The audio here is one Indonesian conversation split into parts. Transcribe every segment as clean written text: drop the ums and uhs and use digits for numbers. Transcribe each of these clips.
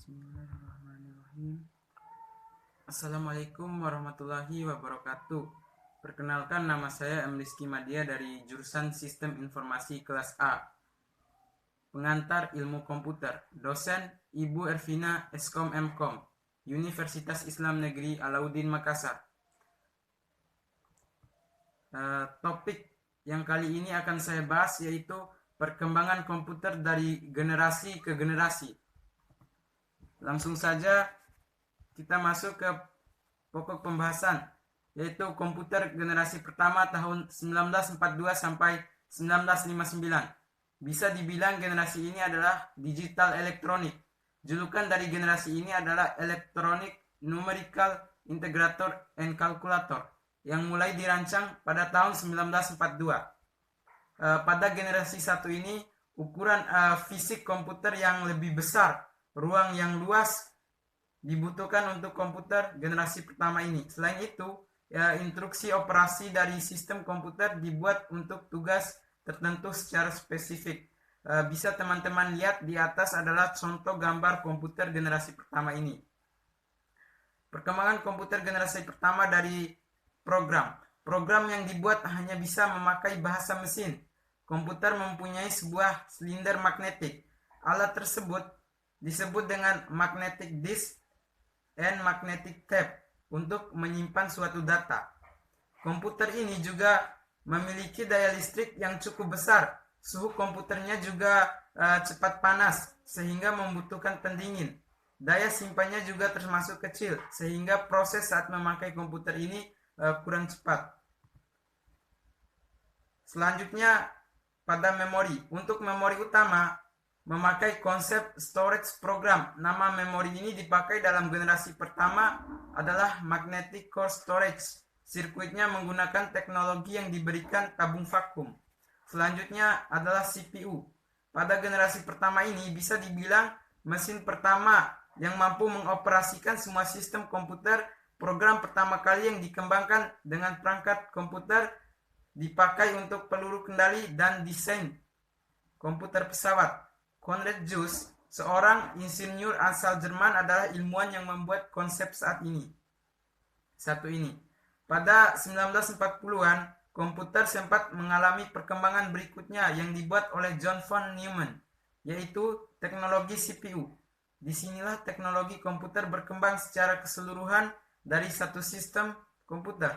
Bismillahirrahmanirrahim. Assalamualaikum warahmatullahi wabarakatuh. Perkenalkan, nama saya M. Rizky Madia dari jurusan Sistem Informasi kelas A. Pengantar ilmu komputer, dosen Ibu Ervina Eskom Mkom, Universitas Islam Negeri Alauddin Makassar. Topik yang kali ini akan saya bahas yaitu perkembangan komputer dari generasi ke generasi. Langsung saja kita masuk ke pokok pembahasan, yaitu komputer generasi pertama tahun 1942 sampai 1959. Bisa dibilang generasi ini adalah digital elektronik. Julukan dari generasi ini adalah Electronic Numerical Integrator and Calculator yang mulai dirancang pada tahun 1942. Pada generasi satu ini, ukuran fisik komputer yang lebih besar, ruang yang luas dibutuhkan untuk komputer generasi pertama ini. Selain itu, instruksi operasi dari sistem komputer dibuat untuk tugas tertentu secara spesifik. Bisa teman-teman lihat di atas adalah contoh gambar komputer generasi pertama ini. Perkembangan komputer generasi pertama dari program. Program yang dibuat hanya bisa memakai bahasa mesin. Komputer mempunyai sebuah silinder magnetik. Alat tersebut disebut dengan magnetic disk and magnetic tape untuk menyimpan suatu data. Komputer ini juga memiliki daya listrik yang cukup besar. Suhu komputernya juga cepat panas sehingga membutuhkan pendingin. Daya simpannya juga termasuk kecil sehingga proses saat memakai komputer ini kurang cepat. Selanjutnya pada memori. Untuk memori utama memakai konsep storage program. Nama memori ini dipakai dalam generasi pertama adalah magnetic core storage. Sirkuitnya menggunakan teknologi yang diberikan tabung vakum. Selanjutnya adalah CPU. Pada generasi pertama ini bisa dibilang mesin pertama yang mampu mengoperasikan semua sistem komputer. Program pertama kali yang dikembangkan dengan perangkat komputer dipakai untuk peluru kendali dan desain komputer pesawat. Konrad Zuse, seorang insinyur asal Jerman, adalah ilmuwan yang membuat konsep satu ini. Pada 1940-an, komputer sempat mengalami perkembangan berikutnya yang dibuat oleh John von Neumann, yaitu teknologi CPU. Disinilah teknologi komputer berkembang secara keseluruhan dari satu sistem komputer.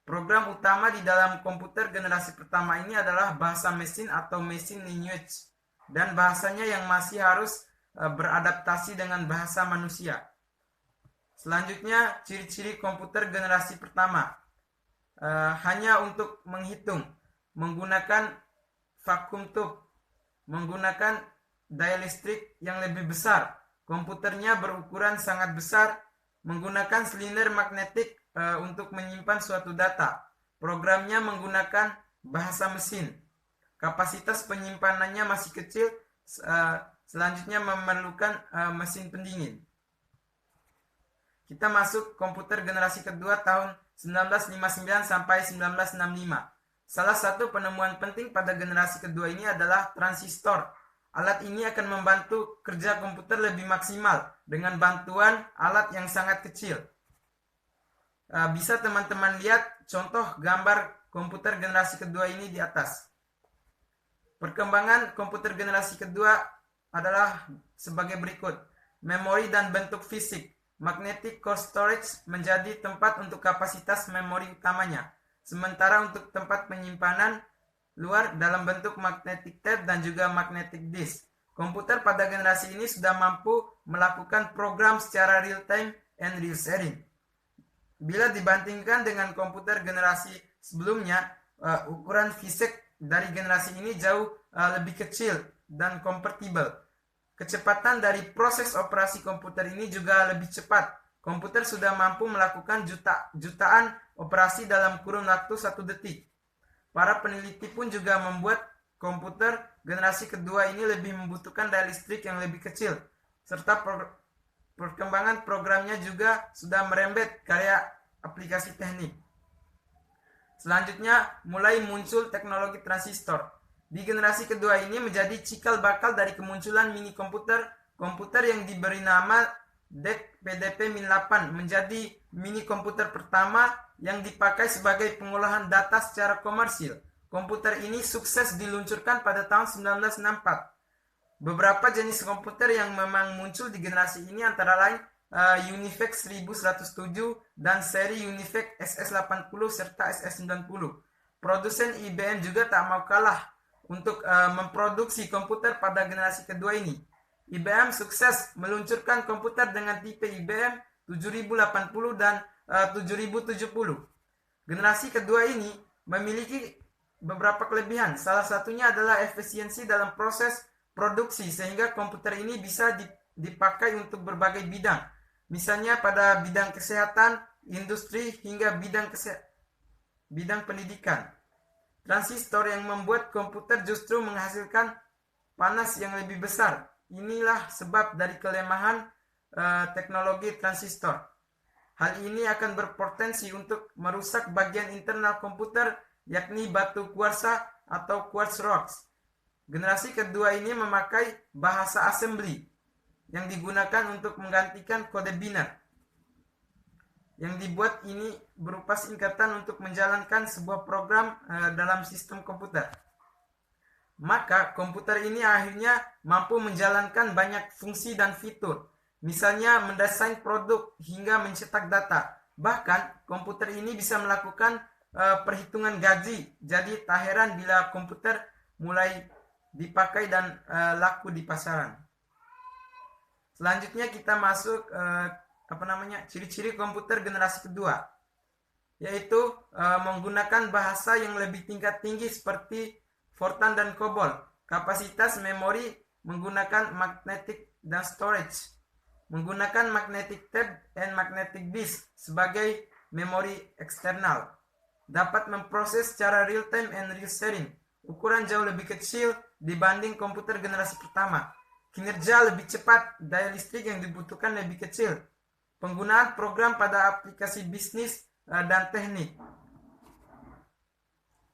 Program utama di dalam komputer generasi pertama ini adalah bahasa mesin atau machine language, dan bahasanya yang masih harus beradaptasi dengan bahasa manusia. Selanjutnya, ciri-ciri komputer generasi pertama. Hanya untuk menghitung, menggunakan vacuum tube, menggunakan daya listrik yang lebih besar. Komputernya berukuran sangat besar, menggunakan silinder magnetik untuk menyimpan suatu data. Programnya menggunakan bahasa mesin. Kapasitas penyimpanannya masih kecil. Selanjutnya memerlukan mesin pendingin. Kita masuk komputer generasi kedua tahun 1959 sampai 1965. Salah satu penemuan penting pada generasi kedua ini adalah transistor. Alat ini akan membantu kerja komputer lebih maksimal dengan bantuan alat yang sangat kecil. Bisa teman-teman lihat contoh gambar komputer generasi kedua ini di atas. Perkembangan komputer generasi kedua adalah sebagai berikut. Memori dan bentuk fisik. Magnetic core storage menjadi tempat untuk kapasitas memori utamanya. Sementara untuk tempat penyimpanan luar dalam bentuk magnetic tape dan juga magnetic disk. Komputer pada generasi ini sudah mampu melakukan program secara real time and real sharing. Bila dibandingkan dengan komputer generasi sebelumnya, ukuran fisik dari generasi ini jauh lebih kecil dan kompatibel. Kecepatan dari proses operasi komputer ini juga lebih cepat. Komputer sudah mampu melakukan jutaan operasi dalam kurun waktu 1 detik. Para peneliti pun juga membuat komputer generasi kedua ini lebih membutuhkan daya listrik yang lebih kecil, serta perkembangan programnya juga sudah merembet karya aplikasi teknik. Selanjutnya mulai muncul teknologi transistor. Di generasi kedua ini menjadi cikal bakal dari kemunculan mini komputer komputer yang diberi nama DEC PDP-8 menjadi mini komputer pertama yang dipakai sebagai pengolahan data secara komersil. Komputer ini sukses diluncurkan pada tahun 1964. Beberapa jenis komputer yang memang muncul di generasi ini antara lain UNIVAC 1107 dan seri UNIVAC SS80 serta SS90. Produsen IBM juga tak mau kalah untuk memproduksi komputer pada generasi kedua ini. IBM sukses meluncurkan komputer dengan tipe IBM 7080 dan 7070. Generasi kedua ini memiliki beberapa kelebihan. Salah satunya adalah efisiensi dalam proses produksi sehingga komputer ini bisa dipakai untuk berbagai bidang. Misalnya pada bidang kesehatan, industri, hingga bidang pendidikan. Transistor yang membuat komputer justru menghasilkan panas yang lebih besar. Inilah sebab dari kelemahan teknologi transistor. Hal ini akan berpotensi untuk merusak bagian internal komputer, yakni batu kuarsa atau quartz rocks. Generasi kedua ini memakai bahasa assembly yang digunakan untuk menggantikan kode biner. Yang dibuat ini berupa singkatan untuk menjalankan sebuah program dalam sistem komputer. Maka komputer ini akhirnya mampu menjalankan banyak fungsi dan fitur. Misalnya mendesain produk hingga mencetak data. Bahkan komputer ini bisa melakukan perhitungan gaji. Jadi tak heran bila komputer mulai dipakai dan laku di pasaran. Selanjutnya kita masuk ciri-ciri komputer generasi kedua, yaitu menggunakan bahasa yang lebih tingkat tinggi seperti Fortran dan COBOL. Kapasitas memori menggunakan magnetic dan storage, menggunakan magnetic tape dan magnetic disk sebagai memori eksternal. Dapat memproses secara real time and real sharing. Ukuran jauh lebih kecil dibanding komputer generasi pertama. Kinerja lebih cepat, daya listrik yang dibutuhkan lebih kecil. Penggunaan program pada aplikasi bisnis dan teknik.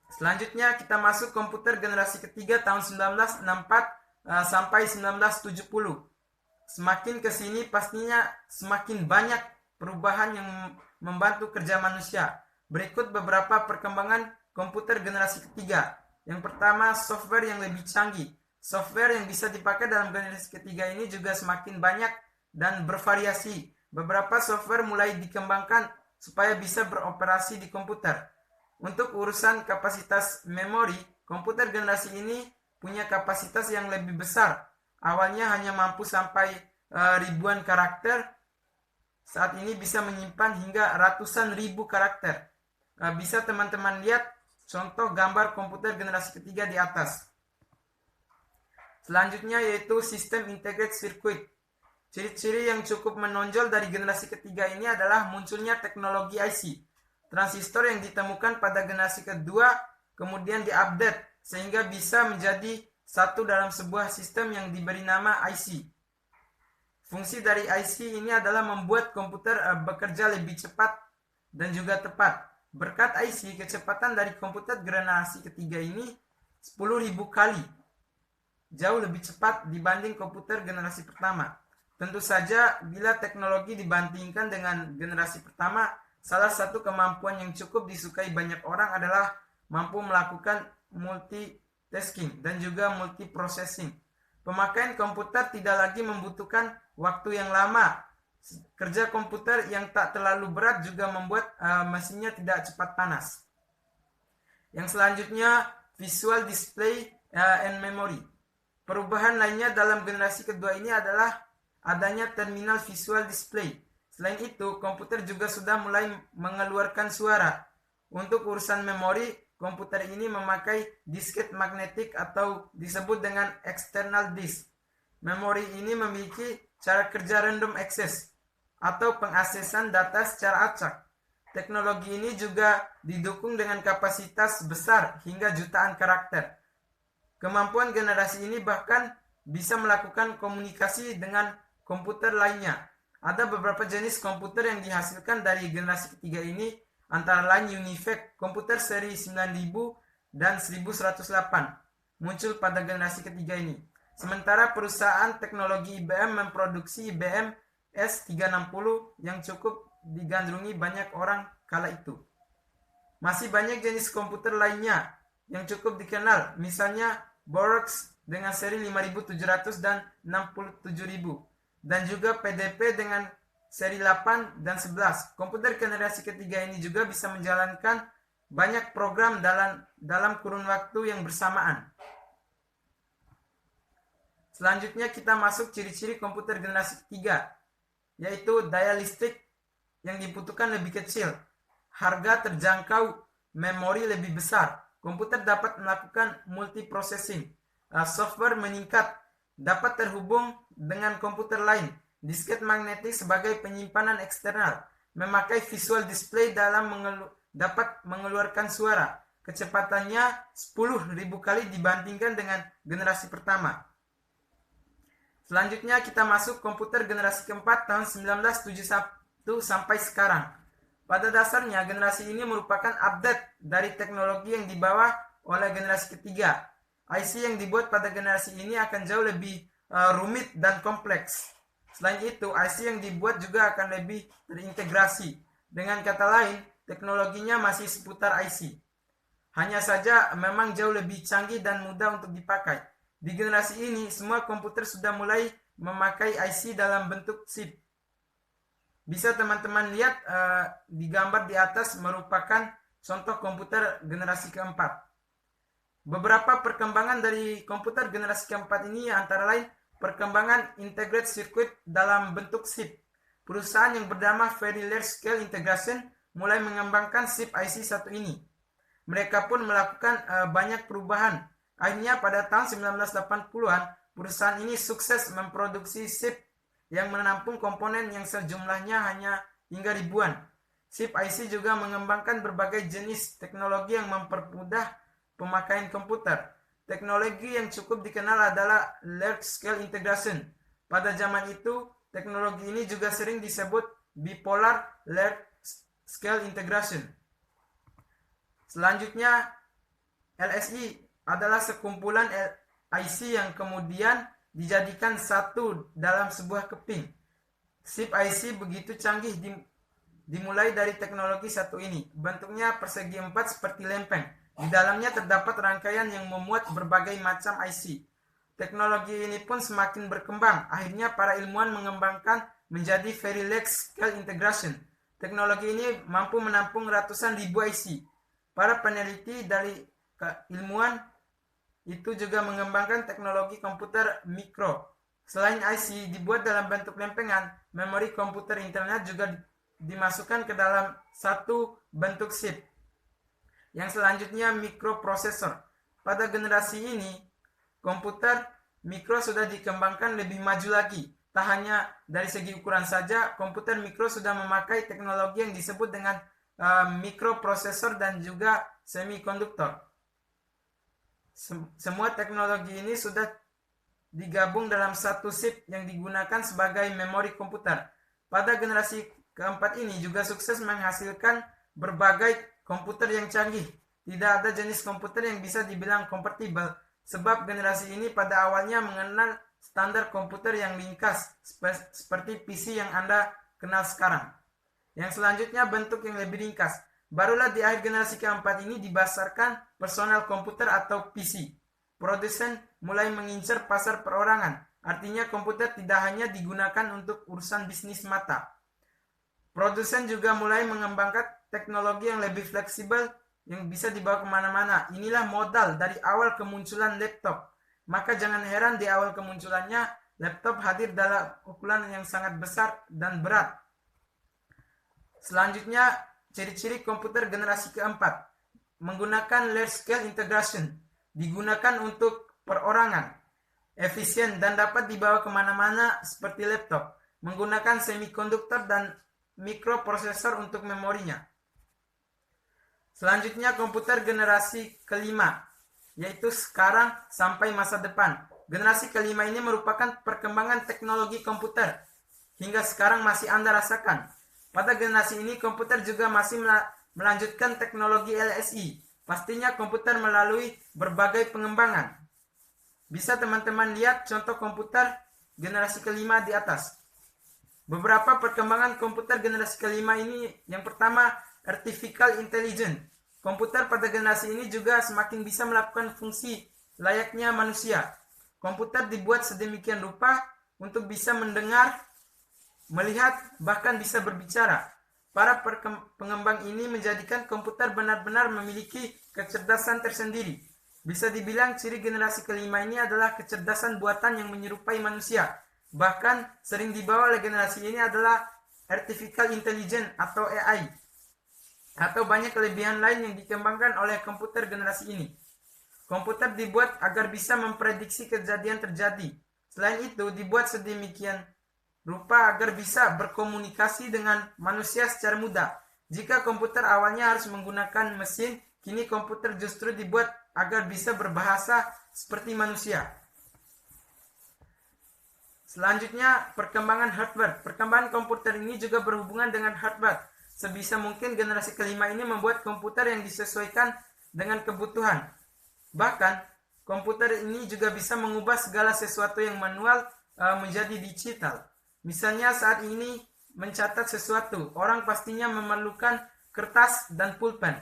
Selanjutnya kita masuk komputer generasi ketiga tahun 1964 sampai 1970. Semakin ke sini pastinya semakin banyak perubahan yang membantu kerja manusia. Berikut beberapa perkembangan komputer generasi ketiga. Yang pertama, software yang lebih canggih. Software yang bisa dipakai dalam generasi ketiga ini juga semakin banyak dan bervariasi. Beberapa software mulai dikembangkan supaya bisa beroperasi di komputer. Untuk urusan kapasitas memori, komputer generasi ini punya kapasitas yang lebih besar. Awalnya hanya mampu sampai ribuan karakter. Saat ini bisa menyimpan hingga ratusan ribu karakter. Bisa teman-teman lihat contoh gambar komputer generasi ketiga di atas. Selanjutnya yaitu sistem integrated circuit. Ciri-ciri yang cukup menonjol dari generasi ketiga ini adalah munculnya teknologi IC. Transistor yang ditemukan pada generasi kedua kemudian diupdate sehingga bisa menjadi satu dalam sebuah sistem yang diberi nama IC. Fungsi dari IC ini adalah membuat komputer bekerja lebih cepat dan juga tepat. Berkat IC, kecepatan dari komputer generasi ketiga ini 10.000 kali. Jauh lebih cepat dibanding komputer generasi pertama. Tentu saja bila teknologi dibandingkan dengan generasi pertama, salah satu kemampuan yang cukup disukai banyak orang adalah mampu melakukan multitasking dan juga multiprocessing. Pemakaian komputer tidak lagi membutuhkan waktu yang lama. Kerja komputer yang tak terlalu berat juga membuat mesinnya tidak cepat panas. Yang selanjutnya, visual display and memory. Perubahan lainnya dalam generasi kedua ini adalah adanya terminal visual display. Selain itu, komputer juga sudah mulai mengeluarkan suara. Untuk urusan memori, komputer ini memakai disket magnetik atau disebut dengan external disk. Memori ini memiliki cara kerja random access atau pengaksesan data secara acak. Teknologi ini juga didukung dengan kapasitas besar hingga jutaan karakter. Kemampuan generasi ini bahkan bisa melakukan komunikasi dengan komputer lainnya. Ada beberapa jenis komputer yang dihasilkan dari generasi ketiga ini, antara lain UNIVAC, komputer seri 9000 dan 1108, muncul pada generasi ketiga ini. Sementara perusahaan teknologi IBM memproduksi IBM S360 yang cukup digandrungi banyak orang kala itu. Masih banyak jenis komputer lainnya yang cukup dikenal, misalnya Borax dengan seri 5700 dan 67000, dan juga PDP dengan seri 8 dan 11. Komputer generasi ketiga ini juga bisa menjalankan banyak program dalam kurun waktu yang bersamaan. Selanjutnya kita masuk ciri-ciri komputer generasi ketiga, yaitu daya listrik yang dibutuhkan lebih kecil, harga terjangkau, memori lebih besar, komputer dapat melakukan multiprocessing, software meningkat, dapat terhubung dengan komputer lain, disket magnetik sebagai penyimpanan eksternal, memakai visual display dapat mengeluarkan suara, kecepatannya 10.000 kali dibandingkan dengan generasi pertama. Selanjutnya kita masuk komputer generasi keempat tahun 1971 sampai sekarang. Pada dasarnya generasi ini merupakan update dari teknologi yang dibawa oleh generasi ketiga. IC yang dibuat pada generasi ini akan jauh lebih rumit dan kompleks. Selain itu, IC yang dibuat juga akan lebih terintegrasi. Dengan kata lain, teknologinya masih seputar IC. Hanya saja memang jauh lebih canggih dan mudah untuk dipakai. Di generasi ini, semua komputer sudah mulai memakai IC dalam bentuk chip. Bisa teman-teman lihat di gambar di atas merupakan contoh komputer generasi keempat. Beberapa perkembangan dari komputer generasi keempat ini antara lain perkembangan integrated circuit dalam bentuk chip. Perusahaan yang bernama Very Large Scale Integration mulai mengembangkan chip IC satu ini. Mereka pun melakukan banyak perubahan. Akhirnya pada tahun 1980-an, perusahaan ini sukses memproduksi chip yang menampung komponen yang sejumlahnya hanya hingga ribuan. Chip IC juga mengembangkan berbagai jenis teknologi yang mempermudah pemakaian komputer. Teknologi yang cukup dikenal adalah Large Scale Integration. Pada zaman itu, teknologi ini juga sering disebut Bipolar Large Scale Integration. Selanjutnya, LSI adalah sekumpulan IC yang kemudian dijadikan satu dalam sebuah keping. Chip IC begitu canggih dimulai dari teknologi satu ini. Bentuknya persegi 4 seperti lempeng. Di dalamnya terdapat rangkaian yang memuat berbagai macam IC. Teknologi ini pun semakin berkembang. Akhirnya para ilmuwan mengembangkan menjadi Very Large Scale Integration. Teknologi ini mampu menampung ratusan ribu IC. Para peneliti dari keilmuan itu juga mengembangkan teknologi komputer mikro. Selain IC dibuat dalam bentuk lempengan, memori komputer internet juga dimasukkan ke dalam satu bentuk chip. Yang selanjutnya mikroprosesor. Pada generasi ini, komputer mikro sudah dikembangkan lebih maju lagi. Tak hanya dari segi ukuran saja, komputer mikro sudah memakai teknologi yang disebut dengan mikroprosesor dan juga semikonduktor. Semua teknologi ini sudah digabung dalam satu chip yang digunakan sebagai memori komputer. Pada generasi keempat ini juga sukses menghasilkan berbagai komputer yang canggih. Tidak ada jenis komputer yang bisa dibilang kompatibel, sebab generasi ini pada awalnya mengenal standar komputer yang ringkas, seperti PC yang Anda kenal sekarang. Yang selanjutnya bentuk yang lebih ringkas. Barulah di akhir generasi keempat ini dibasarkan personal komputer atau PC. Produsen mulai mengincar pasar perorangan. Artinya komputer tidak hanya digunakan untuk urusan bisnis mata. Produsen juga mulai mengembangkan teknologi yang lebih fleksibel yang bisa dibawa kemana-mana. Inilah modal dari awal kemunculan laptop. Maka jangan heran di awal kemunculannya laptop hadir dalam ukuran yang sangat besar dan berat. Selanjutnya, ciri-ciri komputer generasi keempat. Menggunakan large scale integration. Digunakan untuk perorangan. Efisien dan dapat dibawa kemana-mana seperti laptop. Menggunakan semikonduktor dan mikroprosesor untuk memorinya. Selanjutnya komputer generasi kelima. Yaitu sekarang sampai masa depan. Generasi kelima ini merupakan perkembangan teknologi komputer. Hingga sekarang masih Anda rasakan. Pada generasi ini komputer juga masih melanjutkan teknologi LSI. Pastinya komputer melalui berbagai pengembangan. Bisa teman-teman lihat contoh komputer generasi kelima di atas. Beberapa perkembangan komputer generasi kelima ini, yang pertama, artificial intelligence. Komputer pada generasi ini juga semakin bisa melakukan fungsi layaknya manusia. Komputer dibuat sedemikian rupa untuk bisa mendengar, melihat, bahkan bisa berbicara. Para pengembang ini menjadikan komputer benar-benar memiliki kecerdasan tersendiri. Bisa dibilang ciri generasi kelima ini adalah kecerdasan buatan yang menyerupai manusia. Bahkan sering dibawa oleh generasi ini adalah artificial intelligence atau AI. Atau banyak kelebihan lain yang dikembangkan oleh komputer generasi ini. Komputer dibuat agar bisa memprediksi kejadian terjadi. Selain itu, dibuat sedemikian rupa agar bisa berkomunikasi dengan manusia secara mudah. Jika komputer awalnya harus menggunakan mesin, kini komputer justru dibuat agar bisa berbahasa seperti manusia. Selanjutnya, perkembangan hardware. Perkembangan komputer ini juga berhubungan dengan hardware. Sebisa mungkin generasi kelima ini membuat komputer yang disesuaikan dengan kebutuhan. Bahkan, komputer ini juga bisa mengubah segala sesuatu yang manual menjadi digital. Misalnya saat ini mencatat sesuatu, orang pastinya memerlukan kertas dan pulpen.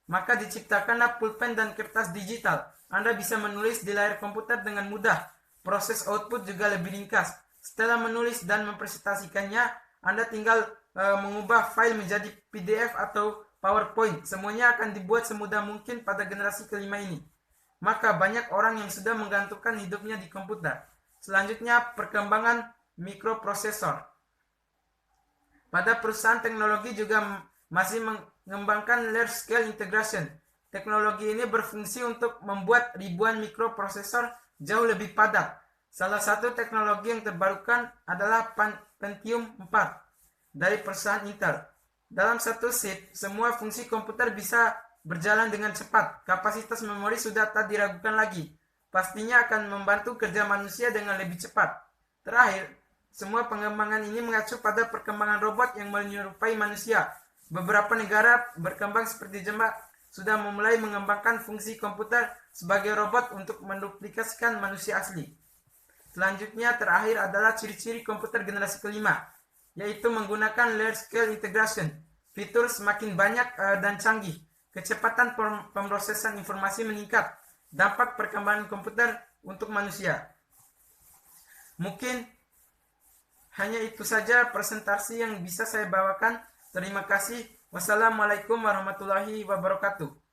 Maka diciptakanlah pulpen dan kertas digital. Anda bisa menulis di layar komputer dengan mudah. Proses output juga lebih ringkas. Setelah menulis dan mempresentasikannya, Anda tinggal mengubah file menjadi PDF atau PowerPoint. Semuanya akan dibuat semudah mungkin pada generasi kelima ini. Maka banyak orang yang sudah menggantungkan hidupnya di komputer. Selanjutnya, perkembangan mikroprosesor. Pada perusahaan teknologi juga masih mengembangkan large scale integration. Teknologi ini berfungsi untuk membuat ribuan mikroprosesor jauh lebih padat. Salah satu teknologi yang terbarukan adalah Pentium 4 dari perusahaan Intel. Dalam satu shift, semua fungsi komputer bisa berjalan dengan cepat. Kapasitas memori sudah tak diragukan lagi. Pastinya akan membantu kerja manusia dengan lebih cepat. Terakhir, semua pengembangan ini mengacu pada perkembangan robot yang menyerupai manusia. Beberapa negara berkembang seperti Jepang sudah memulai mengembangkan fungsi komputer sebagai robot untuk menduplikasikan manusia asli. Selanjutnya, terakhir adalah ciri-ciri komputer generasi kelima, yaitu menggunakan large scale integration. Fitur semakin banyak dan canggih. Kecepatan pemrosesan informasi meningkat. Dampak perkembangan komputer untuk manusia. Mungkin hanya itu saja presentasi yang bisa saya bawakan. Terima kasih. Wassalamualaikum warahmatullahi wabarakatuh.